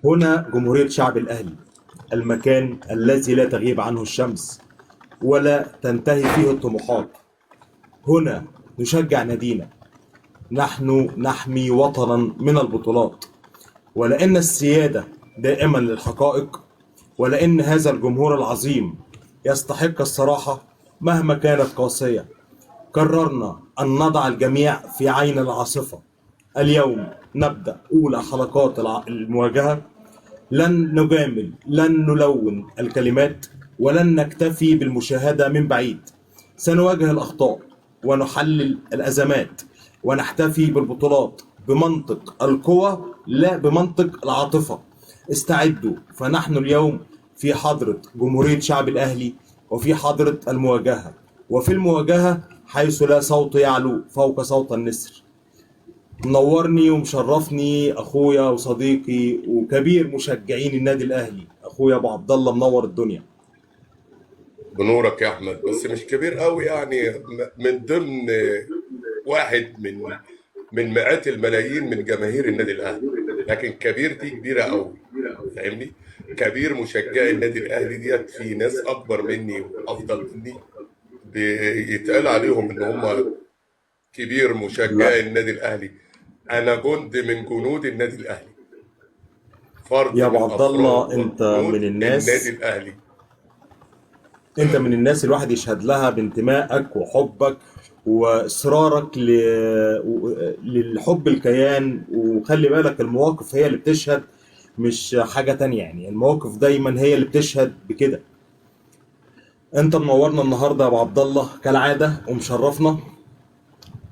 هنا جمهورية شعب الأهلي، المكان الذي لا تغيب عنه الشمس ولا تنتهي فيه الطموحات. هنا نشجع نادينا، نحن نحمي وطنا من البطولات، ولأن السيادة دائما للحقائق، ولأن هذا الجمهور العظيم يستحق الصراحة مهما كانت قاسية. قررنا أن نضع الجميع في عين العاصفة. اليوم نبدأ أولى حلقات المواجهة. لن نجامل، لن نلون الكلمات، ولن نكتفي بالمشاهدة من بعيد. سنواجه الأخطاء ونحلل الأزمات ونحتفي بالبطولات بمنطق القوة لا بمنطق العاطفة. استعدوا، فنحن اليوم في حضرة جمهورية شعب الأهلي، وفي حضرة المواجهة، وفي المواجهة حيث لا صوت يعلو فوق صوت النسر. منورني ومشرفني اخويا وصديقي وكبير مشجعين النادي الاهلي، اخويا ابو عبد الله، منور الدنيا. بنورك يا احمد، بس مش كبير قوي يعني. من ضمن واحد من مئات الملايين من جماهير النادي الاهلي، لكن كبير دي كبيره قوي. فاهمني؟ كبير مشجعي النادي الاهلي ديت في ناس اكبر مني وافضل مني بيتقال عليهم ان هم كبير لا مشجعي النادي الاهلي. انا جند من جنود النادي الاهلي، يا فرد ابو من عبد افراد الله، وجنود النادي الاهلي. انت من الناس الواحد يشهد لها بانتمائك وحبك واصرارك للحب الكيان. وخلي بالك المواقف هي اللي بتشهد، مش حاجة تانية. يعني المواقف دايما هي اللي بتشهد بكده. انت منورنا النهارده يا ابو عبد الله كالعادة ومشرفنا،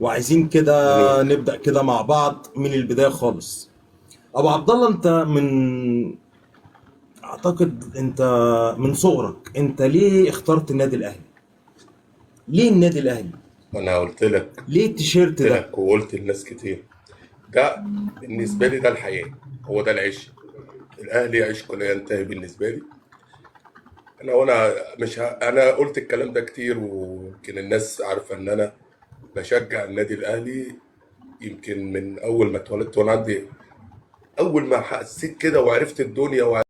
وعايزين كده بنورك. نبدأ كده مع بعض من البداية خالص. ابو عبد الله، انت اعتقد انت من صغرك انت ليه اخترت النادي الاهلي؟ ليه النادي الاهلي؟ انا قلت لك ليه التيشيرت قلت ده؟ لك وقلت لناس كتير، ده بالنسبة لي ده الحياة، هو ده العيش. الأهلي عشق لا ينتهي بالنسبة لي. وأنا مش أنا قلت الكلام ده كتير، ويمكن الناس عارفة إن أنا بشجع النادي الأهلي. يمكن من أول ما اتولدت وأنا عندي، أول ما حسيت كده وعرفت الدنيا